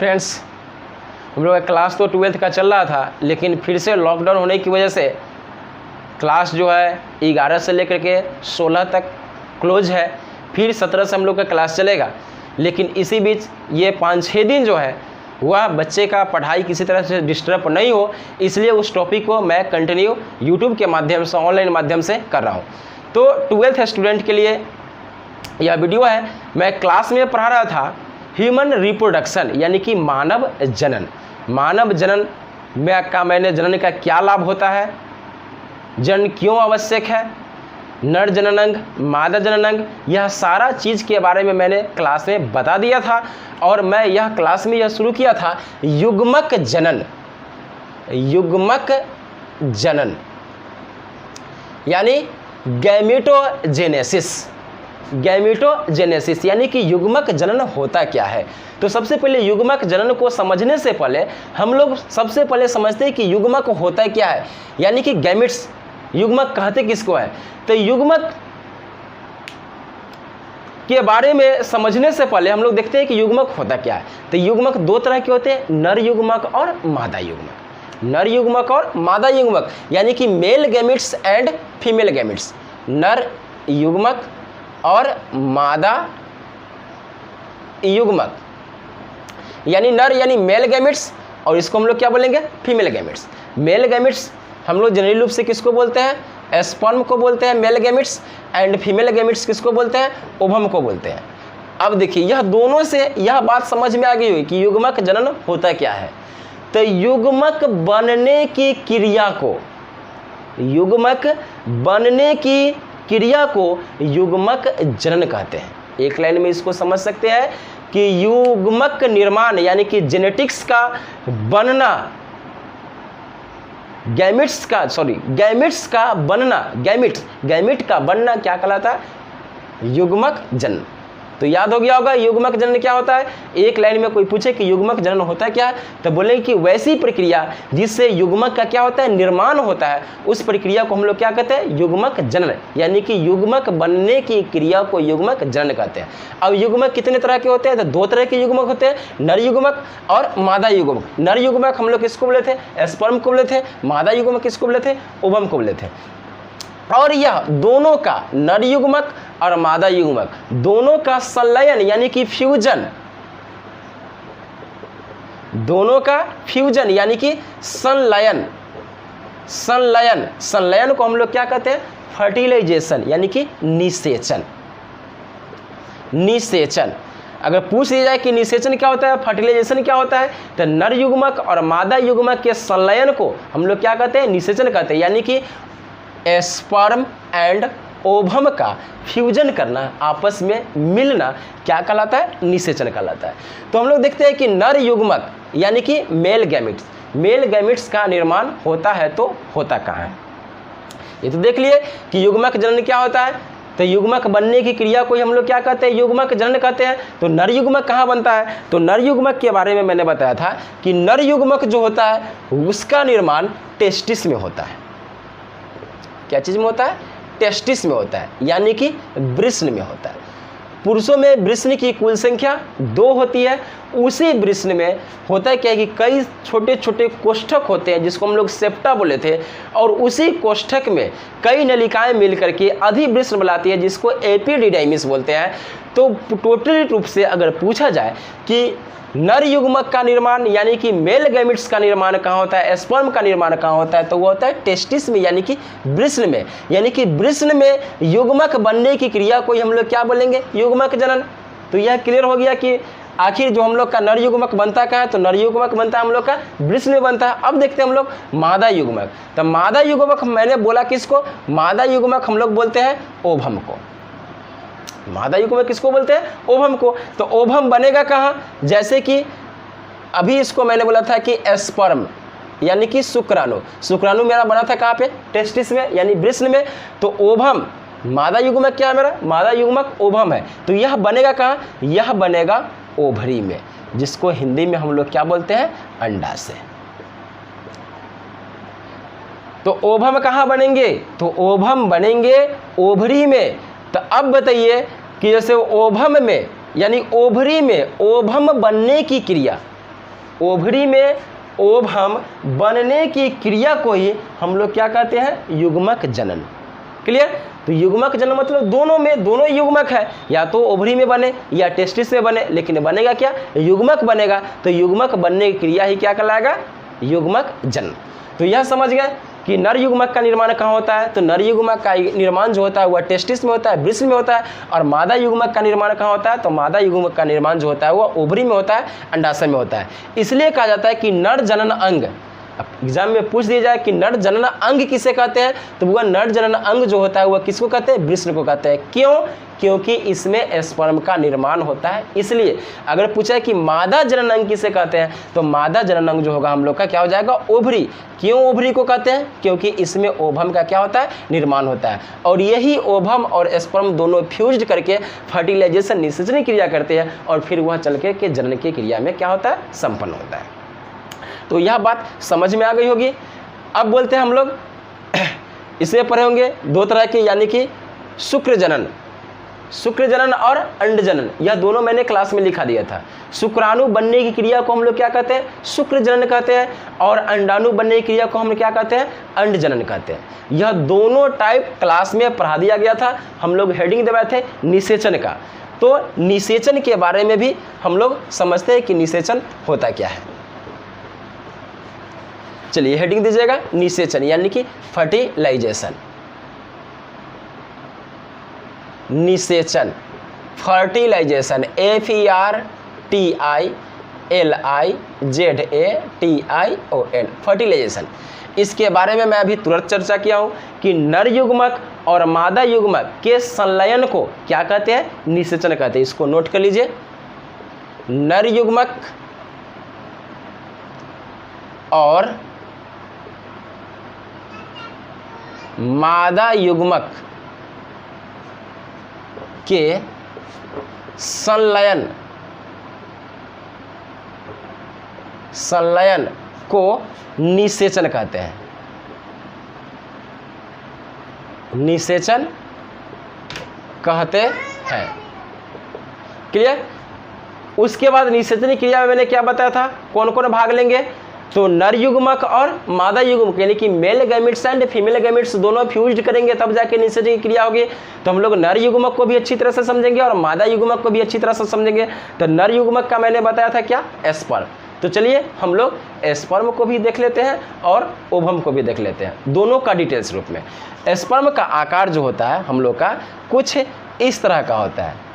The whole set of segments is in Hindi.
फ्रेंड्स, हम लोग का क्लास तो 12th का चल रहा था, लेकिन फिर से लॉकडाउन होने की वजह से क्लास जो है 11 से लेकर के 16 तक क्लोज है। फिर 17 से हम लोग का क्लास चलेगा। लेकिन इसी बीच ये 5-6 दिन जो है वह बच्चे का पढ़ाई किसी तरह से डिस्टर्ब नहीं हो, इसलिए उस टॉपिक को मैं कंटिन्यू यूट्यूब के माध्यम से, ऑनलाइन माध्यम से कर रहा हूँ। तो 12th स्टूडेंट के लिए यह वीडियो है। मैं क्लास में पढ़ा रहा था ह्यूमन रिप्रोडक्शन, यानी कि मानव जनन। मानव जनन में मैंने जनन का क्या लाभ होता है, जनन क्यों आवश्यक है, नर जननांग, मादा जननांग, यह सारा चीज़ के बारे में मैंने क्लास में बता दिया था। और मैं यह क्लास में यह शुरू किया था युग्मक जनन। युग्मक जनन यानी गैमेटोजेनेसिस। गैमेटोजेनेसिस यानी कि युग्मक जनन होता क्या है। तो सबसे पहले युग्मक जनन को समझने से पहले हम लोग सबसे पहले समझते हैं कि युग्मक होता क्या है, यानी कि गैमेट्स। युग्मक कहते किसको है? तो युग्मक के बारे में समझने से पहले हम लोग देखते हैं कि युग्मक होता क्या है। तो युग्मक दो तरह के होते हैं, नर युग्मक और मादा युग्मक। नर युग्मक और मादा युग्मक यानी कि male gametes and female gametes. नर युग्मक और मादा युग्मक, यानी नर यानी मेल गैमेट्स, और इसको हम लोग क्या बोलेंगे? Female gametes. मेल गैमेट्स हम लोग जनरली रूप से किसको बोलते हैं? स्पर्म को बोलते हैं male gametes, and female gametes किसको बोलते हैं? ओवम को बोलते हैं। अब देखिए, यह दोनों से यह बात समझ में आ गई हुई कि युग्मक जनन होता क्या है। तो युग्मक बनने की क्रिया को, युग्मक बनने की क्रिया को युग्मक जनन कहते हैं। एक लाइन में इसको समझ सकते हैं कि युग्मक निर्माण यानी कि जेनेटिक्स का बनना, गैमेट्स का बनना, गैमेट का बनना क्या कहलाता है? युग्मक जनन। तो याद हो गया होगा युग्मक जनन क्या होता है। एक लाइन में कोई पूछे कि युग्मक जनन होता है क्या है, तो बोलेंगे कि वैसी प्रक्रिया जिससे युग्मक का क्या होता है? निर्माण होता है, उस प्रक्रिया को हम लोग क्या कहते हैं? युग्मक जनन। यानी कि युग्मक बनने की क्रिया को युग्मक जनन कहते हैं। अब युग्मक कितने तरह के होते हैं? तो दो तरह के युग्मक होते हैं, नर युग्मक और मादा युग्मक। नर युग्मक हम लोग किसको बोले थे? स्पर्म को बोले थे। मादा युग्मक किसको बोले थे? ओवम को बोले थे। और यह दोनों का, नर युग्मक और मादा युग्मक दोनों का संलयन यानी कि फ्यूजन, दोनों का फ्यूजन यानी कि संलयन। संलयन को हम लोग क्या कहते हैं? फर्टिलाइजेशन यानी कि निषेचन। निषेचन अगर पूछ लिया जाए कि निषेचन क्या होता है, फर्टिलाइजेशन क्या होता है, तो नर युग्मक और मादा युग्मक के संलयन को हम लोग क्या कहते हैं? निषेचन कहते हैं। यानी कि स्पर्म एंड ओवम का फ्यूजन करना, आपस में मिलना क्या कहलाता है? निषेचन कहलाता है। तो हम लोग देखते हैं कि नर युग्मक यानी कि मेल गैमेट्स का निर्माण होता है, तो होता कहाँ है? ये तो देख लिए कि युग्मक जनन क्या होता है। तो युग्मक बनने की क्रिया को हम लोग क्या कहते हैं? युग्मक जनन कहते हैं। तो नर युग्मक कहाँ बनता है? तो नर युग्मक के बारे में मैंने बताया था कि नर युग्मक जो होता है उसका निर्माण टेस्टिस में होता है। क्या चीज़ में होता है? टेस्टिस में होता है, यानी कि वृषण में होता है। पुरुषों में वृषण की कुल संख्या 2 होती है। उसी वृषण में होता है क्या कि कई छोटे छोटे कोष्ठक होते हैं जिसको हम लोग सेप्टा बोले थे, और उसी कोष्ठक में कई नलिकाएं मिलकर के अधिवृषण बनाती है जिसको एपिडिडाइमिस बोलते हैं। तो टोटली रूप से अगर पूछा जाए कि नर युग्मक का निर्माण यानी कि मेल गैमेट्स का निर्माण कहाँ होता है, स्पर्म का निर्माण कहाँ होता है, तो वो होता है टेस्टिस में यानी कि वृषण में। यानी कि वृषण में युग्मक बनने की क्रिया को हम लोग क्या बोलेंगे? युग्मक जनन। तो यह क्लियर हो गया कि आखिर जो हम लोग का नर युग्मक बनता कहाँ है, तो नर युग्मक बनता है हम लोग का वृषण में बनता है। अब देखते हैं हम लोग मादा युग्मक। तो मादा युग्मक मैंने बोला किसको? मादा युग्मक हम लोग बोलते हैं ओवम को। मादा युग्मक किसको बोलते हैं? ओवम को। तो ओवम बनेगा कहाँ? जैसे कि अभी इसको मैंने बोला था कि स्पर्म यानी कि शुक्राणु मेरा बना था कहाँ पे? टेस्टिस में यानी वृषण में। तो ओवम मादा युग्मक क्या है मेरा? मादा युग्मक ओवम है। तो यह बनेगा कहाँ? यह बनेगा ओवरी में, जिसको हिंदी में हम लोग क्या बोलते हैं? अंडाशय। तो ओवम कहाँ बनेंगे? तो ओवम बनेंगे ओवरी में। तो अब बताइए कि जैसे ओवम में यानी ओवरी में ओवम बनने की क्रिया, ओवरी में ओवम बनने की क्रिया को ही हम लोग क्या कहते हैं, युग्मक जनन। क्लियर। तो युग्मक जनन मतलब दोनों में, दोनों युग्मक है, या तो ओवरी में बने या टेस्टिस में बने, लेकिन बनेगा क्या, युग्मक बनेगा। तो युग्मक बनने की क्रिया ही क्या कहलाएगा, युग्मक जनन। तो यह समझ गए कि नर युग्मक का निर्माण कहाँ होता है, तो नर युग्मक का निर्माण जो होता है वह टेस्टिस में होता है, वृषण में होता है। और मादा युग्मक का निर्माण कहाँ होता है, तो मादा युग्मक का निर्माण जो होता है वह ओवरी में होता है, अंडाशय में होता है। इसलिए कहा जाता है कि नर जनन अंग, एग्जाम में पूछ दिया जाए कि नर जनन अंग किसे कहते हैं, तो वह नर जनन अंग जो होता है वह किसको कहते हैं, वृषण को कहते हैं। क्यों, क्योंकि इसमें स्पर्म का निर्माण होता है। इसलिए अगर पूछा है कि मादा जनन अंग किसे कहते हैं, तो मादा जनन अंग जो होगा हम लोग का क्या हो जाएगा, ओवरी। क्यों ओवरी को कहते हैं, क्योंकि इसमें ओवम का क्या होता है, निर्माण होता है। और यही ओवम और स्पर्म दोनों फ्यूज्ड करके फर्टिलाइजेशन, निषेचन क्रिया करते हैं, और फिर वह चल के जनन की क्रिया में क्या होता है, संपन्न होता है। तो यह बात समझ में आ गई होगी। अब बोलते हैं हम लोग इसे पढ़े होंगे दो तरह के, यानी कि शुक्र जनन, शुक्र जनन और अंड जनन। यह दोनों मैंने क्लास में लिखा दिया था। शुक्राणु बनने की क्रिया को हम लोग क्या कहते हैं, शुक्र जनन कहते हैं, और अंडाणु बनने की क्रिया को हम क्या कहते हैं, अंड जनन कहते हैं। यह दोनों टाइप क्लास में पढ़ा दिया गया था। हम लोग हेडिंग दे रहे थे निषेचन का। तो निषेचन के बारे में भी हम लोग समझते हैं कि निषेचन होता क्या है। चलिए हेडिंग दीजिएगा, निषेचन यानी कि फर्टिलाइजेशन। निषेचन, फर्टिलाइजेशन, FERTILIZATION, फर्टिलाइजेशन। इसके बारे में मैं अभी तुरंत चर्चा किया हूं कि नर युग्मक और मादा युग्मक के संलयन को क्या कहते हैं, निषेचन कहते हैं। इसको नोट कर लीजिए, नर युग्मक और मादा युग्मक के संलयन को निषेचन कहते हैं। निषेचन कहते हैं। क्लियर। उसके बाद निषेचन क्रिया में मैंने क्या बताया था, कौन कौन भाग लेंगे, तो नर युग्मक और मादा युग्मक यानी कि male gametes and female gametes दोनों फ्यूज्ड करेंगे तब जाके निषेचन की क्रिया होगी। तो हम लोग नर युग्मक को भी अच्छी तरह से समझेंगे और मादा युग्मक को भी अच्छी तरह से समझेंगे। तो नर युग्मक का मैंने बताया था क्या, स्पर्म। तो चलिए हम लोग स्पर्म को भी देख लेते हैं और ओवम को भी देख लेते हैं, दोनों का डिटेल्स रूप में। स्पर्म का आकार जो होता है हम लोग का कुछ इस तरह का होता है।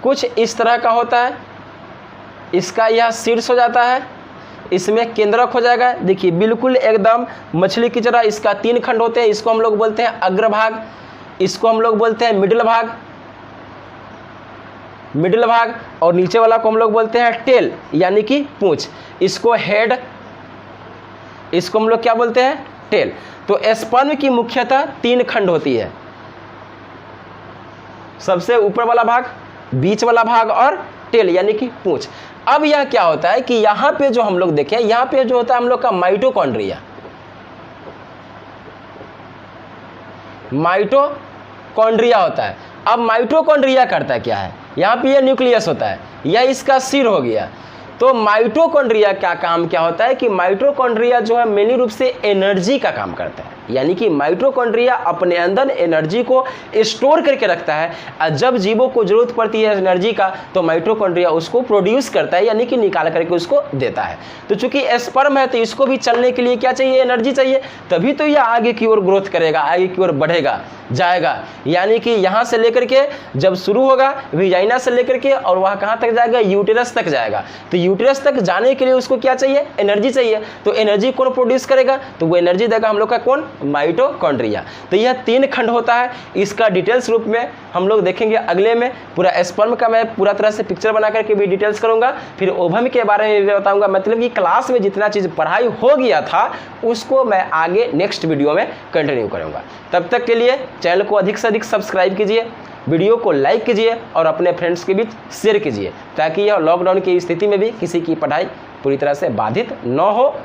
कुछ इस तरह का होता है। इसका यह शीर्ष हो जाता है, इसमें केंद्रक हो जाएगा। देखिए बिल्कुल एकदम मछली की तरह इसका 3 खंड होते हैं। इसको हम लोग बोलते हैं अग्रभाग, इसको हम लोग बोलते हैं मिडिल भाग, और नीचे वाला को हम लोग बोलते हैं टेल यानी कि पूंछ। इसको हेड, इसको हम लोग क्या बोलते हैं, टेल। तो स्पर्म की मुख्यतः 3 खंड होती है, सबसे ऊपर वाला भाग, बीच वाला भाग और टेल यानी कि पूंछ। अब यह क्या होता है कि यहां पे जो हम लोग देखें, यहां पे जो होता है हम लोग का माइटोकॉन्ड्रिया होता है। अब माइटोकॉन्ड्रिया करता है क्या है, यहां पे यह न्यूक्लियस होता है, यह इसका सिर हो गया। तो माइटोकॉन्ड्रिया का काम क्या होता है कि माइटोकॉन्ड्रिया जो है मेनली रूप से एनर्जी का काम करता है, यानी कि माइटोकॉन्ड्रिया अपने अंदर एनर्जी को स्टोर करके रखता है। और जब जीवों को जरूरत पड़ती है एनर्जी का तो माइटोकॉन्ड्रिया उसको प्रोड्यूस करता है, यानी कि निकाल करके उसको देता है। तो चूंकि स्पर्म है तो इसको भी चलने के लिए क्या चाहिए, एनर्जी चाहिए, तभी तो यह आगे की ओर ग्रोथ करेगा, आगे की ओर बढ़ेगा, जाएगा। यानी कि यहाँ से लेकर के जब शुरू होगा विजाइना से लेकर के और वह कहाँ तक जाएगा, यूटेरस तक जाएगा। तो यूटेरस तक जाने के लिए उसको क्या चाहिए, एनर्जी चाहिए। तो एनर्जी कौन प्रोड्यूस करेगा, तो वो एनर्जी देगा हम लोग का कौन, माइटोकॉन्ड्रिया। तो यह 3 खंड होता है। इसका डिटेल्स रूप में हम लोग देखेंगे अगले में। पूरा स्पर्म का मैं पूरा तरह से पिक्चर बना करके भी डिटेल्स करूंगा, फिर ओवम के बारे में भी बताऊंगा। मतलब कि क्लास में जितना चीज़ पढ़ाई हो गया था उसको मैं आगे नेक्स्ट वीडियो में कंटिन्यू करूंगा। तब तक के लिए चैनल को अधिक से अधिक सब्सक्राइब कीजिए, वीडियो को लाइक कीजिए और अपने फ्रेंड्स के बीच शेयर कीजिए, ताकि यह लॉकडाउन की स्थिति में भी किसी की पढ़ाई पूरी तरह से बाधित न हो।